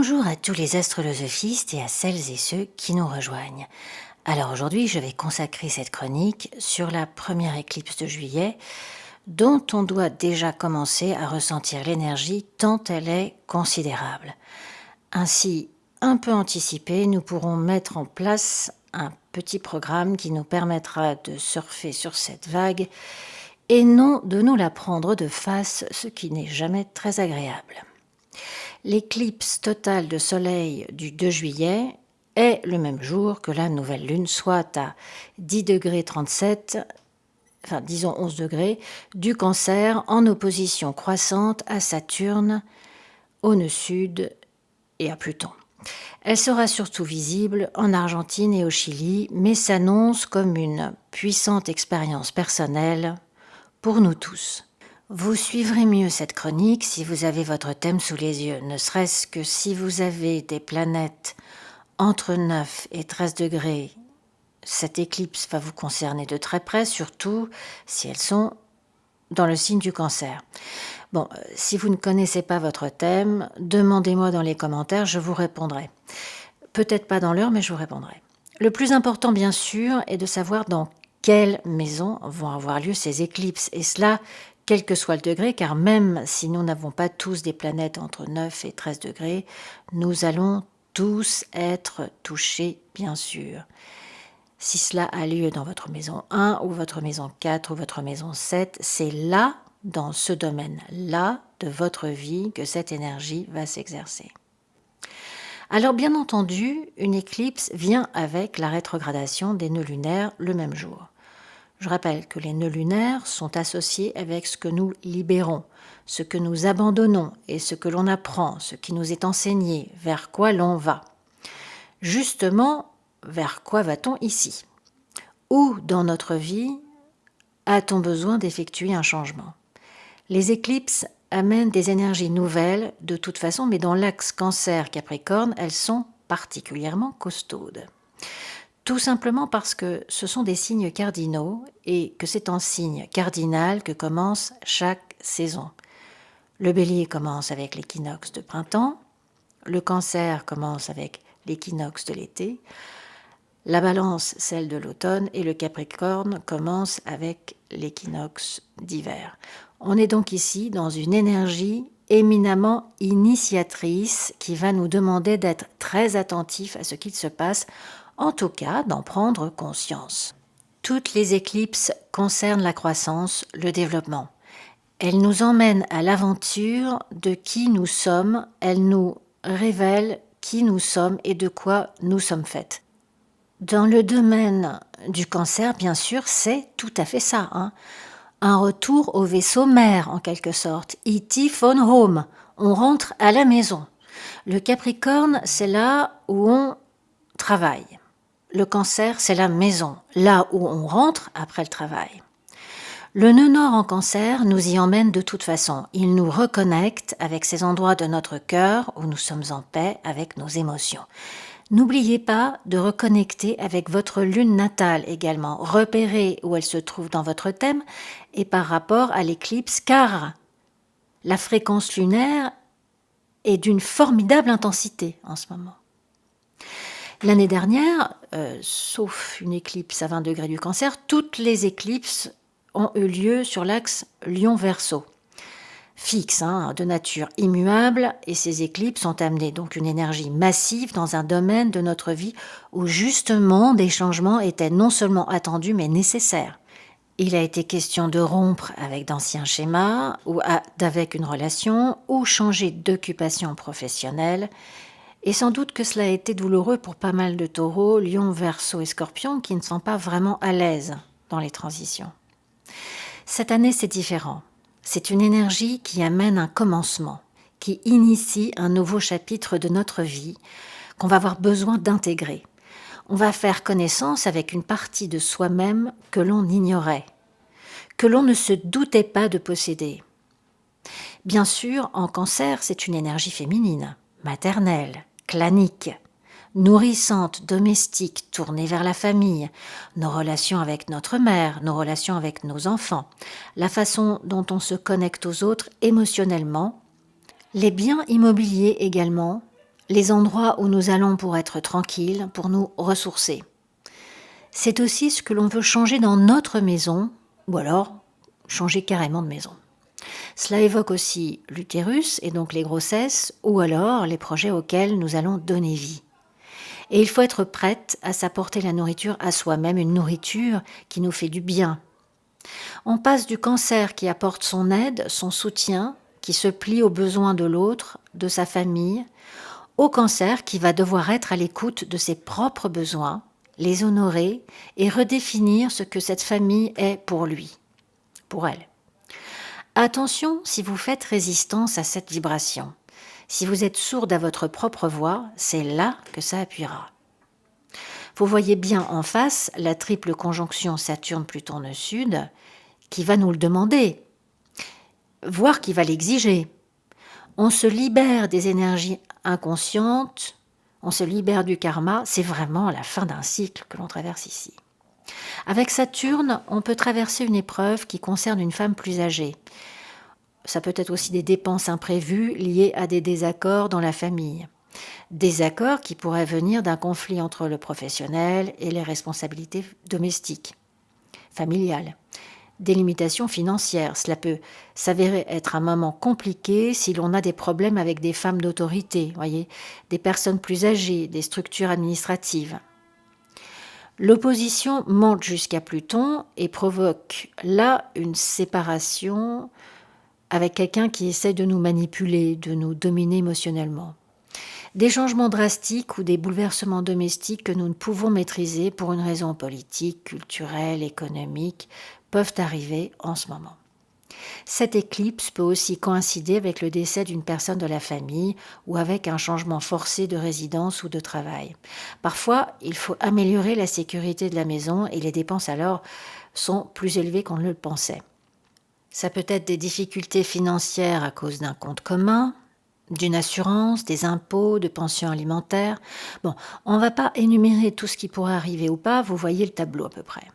Bonjour à tous les astrolosophistes et à celles et ceux qui nous rejoignent. Alors aujourd'hui, je vais consacrer cette chronique sur la première éclipse de juillet, dont on doit déjà commencer à ressentir l'énergie tant elle est considérable. Ainsi, un peu anticipé, nous pourrons mettre en place un petit programme qui nous permettra de surfer sur cette vague et non de nous la prendre de face, ce qui n'est jamais très agréable. L'éclipse totale de soleil du 2 juillet est le même jour que la nouvelle lune, soit à 10 degrés 37, enfin disons 11 degrés, du Cancer en opposition croissante à Saturne, au nœud sud et à Pluton. Elle sera surtout visible en Argentine et au Chili, mais s'annonce comme une puissante expérience personnelle pour nous tous. Vous suivrez mieux cette chronique si vous avez votre thème sous les yeux, ne serait-ce que si vous avez des planètes entre 9 et 13 degrés. Cette éclipse va vous concerner de très près, surtout si elles sont dans le signe du Cancer. Bon, si vous ne connaissez pas votre thème, demandez-moi dans les commentaires, je vous répondrai. Peut-être pas dans l'heure, mais je vous répondrai. Le plus important, bien sûr, est de savoir dans quelle maison vont avoir lieu ces éclipses, et cela quel que soit le degré, car même si nous n'avons pas tous des planètes entre 9 et 13 degrés, nous allons tous être touchés, bien sûr. Si cela a lieu dans votre maison 1 ou votre maison 4 ou votre maison 7, c'est là, dans ce domaine-là de votre vie, que cette énergie va s'exercer. Alors bien entendu, une éclipse vient avec la rétrogradation des nœuds lunaires le même jour. Je rappelle que les nœuds lunaires sont associés avec ce que nous libérons, ce que nous abandonnons et ce que l'on apprend, ce qui nous est enseigné, vers quoi l'on va. Justement, vers quoi va-t-on ici? Où dans notre vie a-t-on besoin d'effectuer un changement? Les éclipses amènent des énergies nouvelles de toute façon, mais dans l'axe Cancer-Capricorne, elles sont particulièrement costaudes. Tout simplement parce que ce sont des signes cardinaux et que c'est en signe cardinal que commence chaque saison. Le Bélier commence avec l'équinoxe de printemps, le Cancer commence avec l'équinoxe de l'été, la Balance celle de l'automne et le Capricorne commence avec l'équinoxe d'hiver. On est donc ici dans une énergie éminemment initiatrice qui va nous demander d'être très attentifs à ce qu'il se passe, en tout cas d'en prendre conscience. Toutes les éclipses concernent la croissance, le développement. Elles nous emmènent à l'aventure de qui nous sommes, elles nous révèlent qui nous sommes et de quoi nous sommes faites. Dans le domaine du Cancer, bien sûr, c'est tout à fait ça, un retour au vaisseau mère en quelque sorte. E.T. phone home, on rentre à la maison. Le Capricorne, c'est là où on travaille. Le Cancer, c'est la maison, là où on rentre après le travail. Le nœud nord en Cancer nous y emmène de toute façon. Il nous reconnecte avec ces endroits de notre cœur où nous sommes en paix avec nos émotions. N'oubliez pas de reconnecter avec votre lune natale également. Repérez où elle se trouve dans votre thème et par rapport à l'éclipse, car la fréquence lunaire est d'une formidable intensité en ce moment. L'année dernière, sauf une éclipse à 20 degrés du Cancer, toutes les éclipses ont eu lieu sur l'axe Lion-Verseau. Fixe, de nature immuable, et ces éclipses ont amené donc une énergie massive dans un domaine de notre vie où justement des changements étaient non seulement attendus mais nécessaires. Il a été question de rompre avec d'anciens schémas ou d'avec une relation ou changer d'occupation professionnelle. Et sans doute que cela a été douloureux pour pas mal de taureaux, lions, verseaux et scorpions qui ne sont pas vraiment à l'aise dans les transitions. Cette année, c'est différent. C'est une énergie qui amène un commencement, qui initie un nouveau chapitre de notre vie qu'on va avoir besoin d'intégrer. On va faire connaissance avec une partie de soi-même que l'on ignorait, que l'on ne se doutait pas de posséder. Bien sûr, en Cancer, c'est une énergie féminine, maternelle, clanique, nourrissante, domestique, tournée vers la famille, nos relations avec notre mère, nos relations avec nos enfants, la façon dont on se connecte aux autres émotionnellement, les biens immobiliers également, les endroits où nous allons pour être tranquilles, pour nous ressourcer. C'est aussi ce que l'on veut changer dans notre maison, ou alors changer carrément de maison. Cela évoque aussi l'utérus et donc les grossesses, ou alors les projets auxquels nous allons donner vie. Et il faut être prête à s'apporter la nourriture à soi-même, une nourriture qui nous fait du bien. On passe du cancer qui apporte son aide, son soutien, qui se plie aux besoins de l'autre, de sa famille, au cancer qui va devoir être à l'écoute de ses propres besoins, les honorer et redéfinir ce que cette famille est pour lui, pour elle. Attention si vous faites résistance à cette vibration. Si vous êtes sourde à votre propre voix, c'est là que ça appuiera. Vous voyez bien en face la triple conjonction Saturne-Pluton nœud sud qui va nous le demander, voire qui va l'exiger. On se libère des énergies inconscientes, on se libère du karma, c'est vraiment la fin d'un cycle que l'on traverse ici. Avec Saturne, on peut traverser une épreuve qui concerne une femme plus âgée. Ça peut être aussi des dépenses imprévues liées à des désaccords dans la famille. Désaccords qui pourraient venir d'un conflit entre le professionnel et les responsabilités domestiques, familiales. Des limitations financières, cela peut s'avérer être un moment compliqué si l'on a des problèmes avec des femmes d'autorité, voyez, des personnes plus âgées, des structures administratives. L'opposition monte jusqu'à Pluton et provoque là une séparation avec quelqu'un qui essaie de nous manipuler, de nous dominer émotionnellement. Des changements drastiques ou des bouleversements domestiques que nous ne pouvons maîtriser pour une raison politique, culturelle, économique, peuvent arriver en ce moment. Cette éclipse peut aussi coïncider avec le décès d'une personne de la famille ou avec un changement forcé de résidence ou de travail. Parfois, il faut améliorer la sécurité de la maison et les dépenses alors sont plus élevées qu'on ne le pensait. Ça peut être des difficultés financières à cause d'un compte commun, d'une assurance, des impôts, de pensions alimentaires. Bon, on ne va pas énumérer tout ce qui pourrait arriver ou pas, vous voyez le tableau à peu près.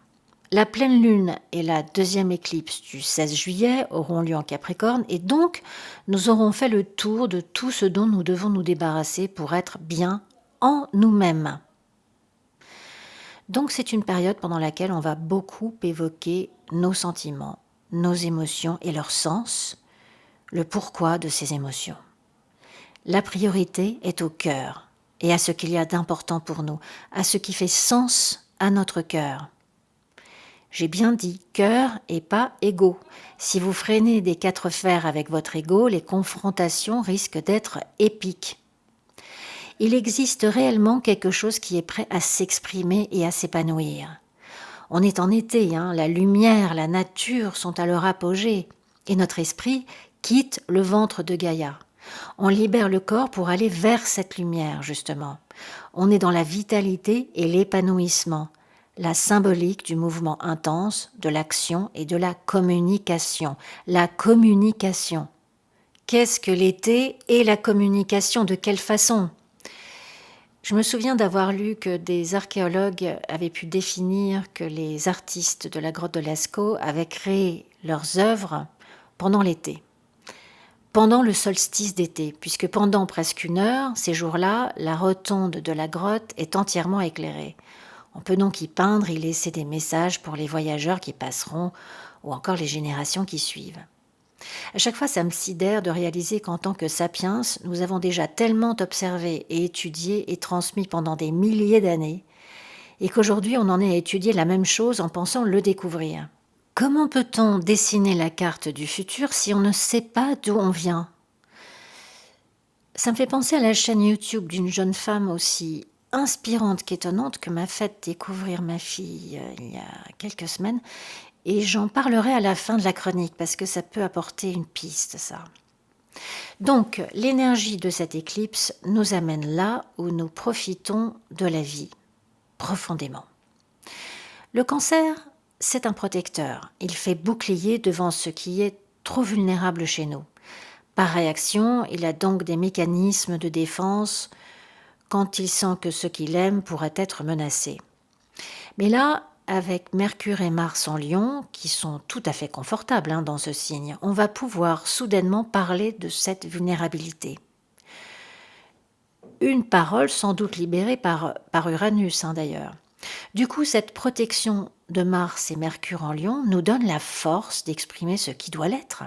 La pleine lune et la deuxième éclipse du 16 juillet auront lieu en Capricorne et donc nous aurons fait le tour de tout ce dont nous devons nous débarrasser pour être bien en nous-mêmes. Donc c'est une période pendant laquelle on va beaucoup évoquer nos sentiments, nos émotions et leur sens, le pourquoi de ces émotions. La priorité est au cœur et à ce qu'il y a d'important pour nous, à ce qui fait sens à notre cœur. J'ai bien dit cœur et pas ego. Si vous freinez des 4 fers avec votre ego, les confrontations risquent d'être épiques. Il existe réellement quelque chose qui est prêt à s'exprimer et à s'épanouir. On est en été, la lumière, la nature sont à leur apogée et notre esprit quitte le ventre de Gaïa. On libère le corps pour aller vers cette lumière, justement. On est dans la vitalité et l'épanouissement, la symbolique du mouvement intense, de l'action et de la communication. La communication. Qu'est-ce que l'été et la communication? De quelle façon? Je me souviens d'avoir lu que des archéologues avaient pu définir que les artistes de la grotte de Lascaux avaient créé leurs œuvres pendant l'été. Pendant le solstice d'été, puisque pendant presque 1 heure, ces jours-là, la rotonde de la grotte est entièrement éclairée. On peut donc y peindre, y laisser des messages pour les voyageurs qui passeront ou encore les générations qui suivent. À chaque fois, ça me sidère de réaliser qu'en tant que sapiens, nous avons déjà tellement observé et étudié et transmis pendant des milliers d'années et qu'aujourd'hui, on en est à étudier la même chose en pensant le découvrir. Comment peut-on dessiner la carte du futur si on ne sait pas d'où on vient? Ça me fait penser à la chaîne YouTube d'une jeune femme aussi inspirante qu'étonnante que m'a fait découvrir ma fille il y a quelques semaines. Et j'en parlerai à la fin de la chronique parce que ça peut apporter une piste, ça. Donc, l'énergie de cette éclipse nous amène là où nous profitons de la vie, profondément. Le cancer, c'est un protecteur. Il fait bouclier devant ce qui est trop vulnérable chez nous. Par réaction, il a donc des mécanismes de défense quand il sent que ce qu'il aime pourrait être menacé. Mais là, avec Mercure et Mars en Lion, qui sont tout à fait confortables dans ce signe, on va pouvoir soudainement parler de cette vulnérabilité. une parole sans doute libérée par Uranus d'ailleurs. Du coup, cette protection de Mars et Mercure en Lion nous donne la force d'exprimer ce qui doit l'être.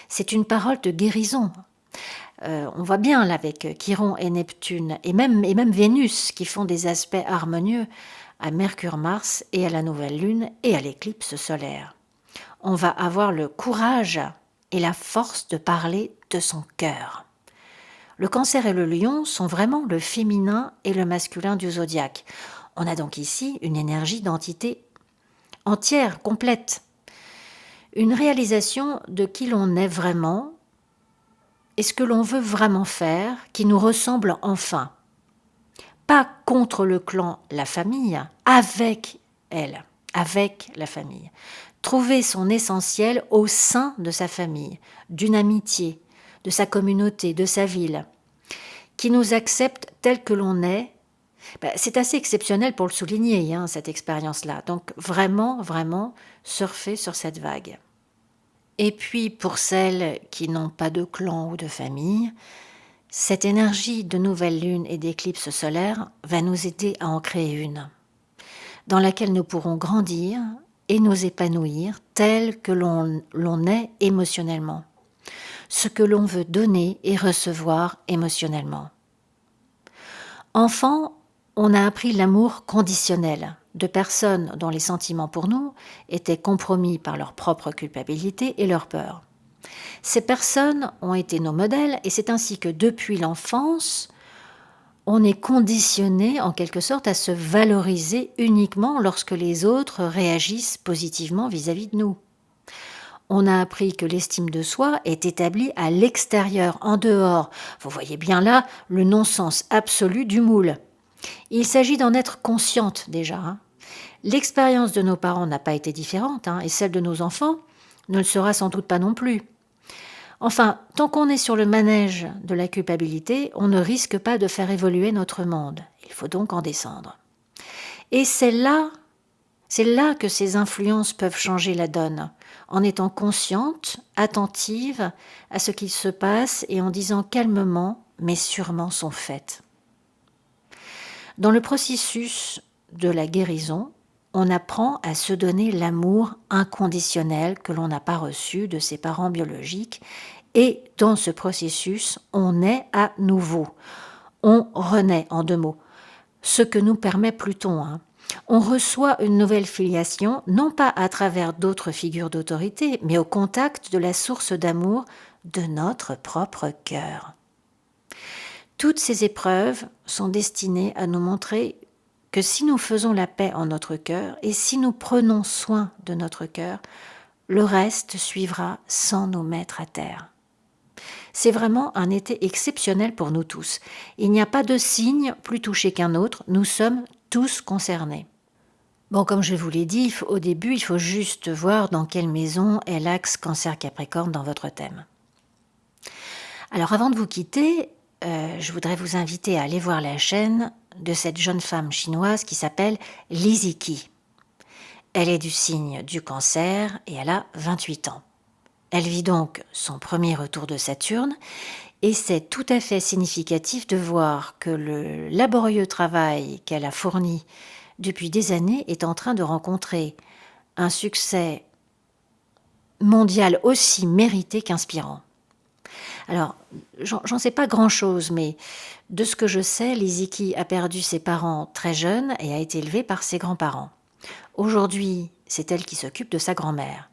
C'est une parole de guérison. On voit bien là avec Chiron et Neptune, et même Vénus, qui font des aspects harmonieux à Mercure-Mars et à la nouvelle lune et à l'éclipse solaire. On va avoir le courage et la force de parler de son cœur. Le Cancer et le Lion sont vraiment le féminin et le masculin du zodiaque. On a donc ici une énergie d'entité entière, complète. Une réalisation de qui l'on est vraiment et ce que l'on veut vraiment faire qui nous ressemble enfin. Pas contre le clan, la famille, avec elle, avec la famille. Trouver son essentiel au sein de sa famille, d'une amitié, de sa communauté, de sa ville, qui nous accepte tel que l'on est. C'est assez exceptionnel pour le souligner, cette expérience-là. Donc vraiment, vraiment, surfer sur cette vague. Et puis pour celles qui n'ont pas de clan ou de famille, cette énergie de nouvelle lune et d'éclipse solaire va nous aider à en créer une, dans laquelle nous pourrons grandir et nous épanouir tel que l'on est émotionnellement, ce que l'on veut donner et recevoir émotionnellement. Enfant, on a appris l'amour conditionnel de personnes dont les sentiments pour nous étaient compromis par leur propre culpabilité et leur peur. Ces personnes ont été nos modèles et c'est ainsi que depuis l'enfance, on est conditionné en quelque sorte à se valoriser uniquement lorsque les autres réagissent positivement vis-à-vis de nous. On a appris que l'estime de soi est établie à l'extérieur, en dehors. Vous voyez bien là le non-sens absolu du moule. Il s'agit d'en être consciente déjà. L'expérience de nos parents n'a pas été différente et celle de nos enfants ne le sera sans doute pas non plus. Enfin, tant qu'on est sur le manège de la culpabilité, on ne risque pas de faire évoluer notre monde. Il faut donc en descendre. Et c'est là que ces influences peuvent changer la donne, en étant consciente, attentive à ce qui se passe et en disant calmement, mais sûrement son fait. Dans le processus de la guérison, on apprend à se donner l'amour inconditionnel que l'on n'a pas reçu de ses parents biologiques et dans ce processus, on naît à nouveau. On renaît en 2 mots, ce que nous permet Pluton. On reçoit une nouvelle filiation, non pas à travers d'autres figures d'autorité, mais au contact de la source d'amour de notre propre cœur. Toutes ces épreuves sont destinées à nous montrer que si nous faisons la paix en notre cœur et si nous prenons soin de notre cœur, le reste suivra sans nous mettre à terre. C'est vraiment un été exceptionnel pour nous tous. Il n'y a pas de signe plus touché qu'un autre, nous sommes tous concernés. Bon, comme je vous l'ai dit, au début, il faut juste voir dans quelle maison est l'axe Cancer-Capricorne dans votre thème. Alors avant de vous quitter, je voudrais vous inviter à aller voir la chaîne de cette jeune femme chinoise qui s'appelle Lizzy Qi. Elle est du signe du Cancer et elle a 28 ans. Elle vit donc son premier retour de Saturne et c'est tout à fait significatif de voir que le laborieux travail qu'elle a fourni depuis des années est en train de rencontrer un succès mondial aussi mérité qu'inspirant. Alors, j'en sais pas grand-chose, mais de ce que je sais, Lizzy Qi a perdu ses parents très jeunes et a été élevée par ses grands-parents. Aujourd'hui, c'est elle qui s'occupe de sa grand-mère.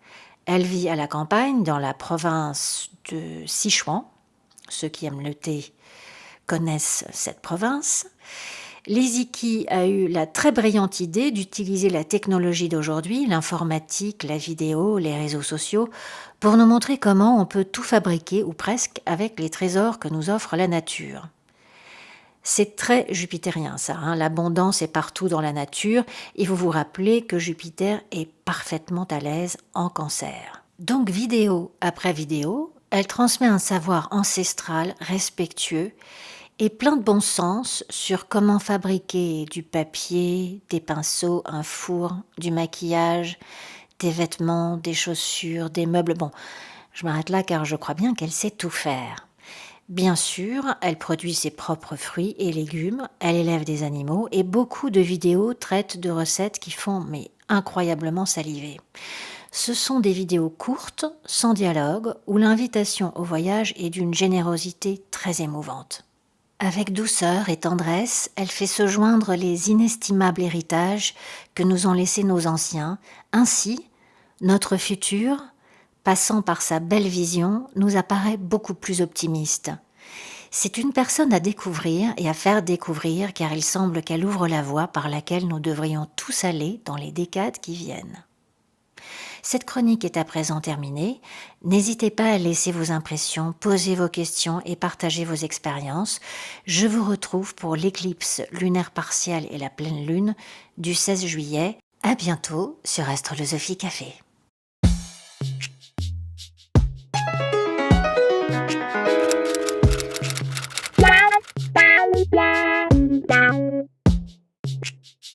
Elle vit à la campagne, dans la province de Sichuan. Ceux qui aiment le thé connaissent cette province. Lizzy Qi a eu la très brillante idée d'utiliser la technologie d'aujourd'hui, l'informatique, la vidéo, les réseaux sociaux, pour nous montrer comment on peut tout fabriquer, ou presque, avec les trésors que nous offre la nature. C'est très jupitérien ça, l'abondance est partout dans la nature et vous vous rappelez que Jupiter est parfaitement à l'aise en Cancer. Donc vidéo après vidéo, elle transmet un savoir ancestral, respectueux et plein de bon sens sur comment fabriquer du papier, des pinceaux, un four, du maquillage, des vêtements, des chaussures, des meubles. Bon, je m'arrête là car je crois bien qu'elle sait tout faire. Bien sûr, elle produit ses propres fruits et légumes, elle élève des animaux et beaucoup de vidéos traitent de recettes qui font incroyablement saliver. Ce sont des vidéos courtes, sans dialogue, où l'invitation au voyage est d'une générosité très émouvante. Avec douceur et tendresse, elle fait se joindre les inestimables héritages que nous ont laissés nos anciens. Ainsi, notre futur, passant par sa belle vision, nous apparaît beaucoup plus optimiste. C'est une personne à découvrir et à faire découvrir car il semble qu'elle ouvre la voie par laquelle nous devrions tous aller dans les décades qui viennent. Cette chronique est à présent terminée. N'hésitez pas à laisser vos impressions, poser vos questions et partager vos expériences. Je vous retrouve pour l'éclipse lunaire partielle et la pleine lune du 16 juillet. À bientôt sur Astrolosophie Café. Bye.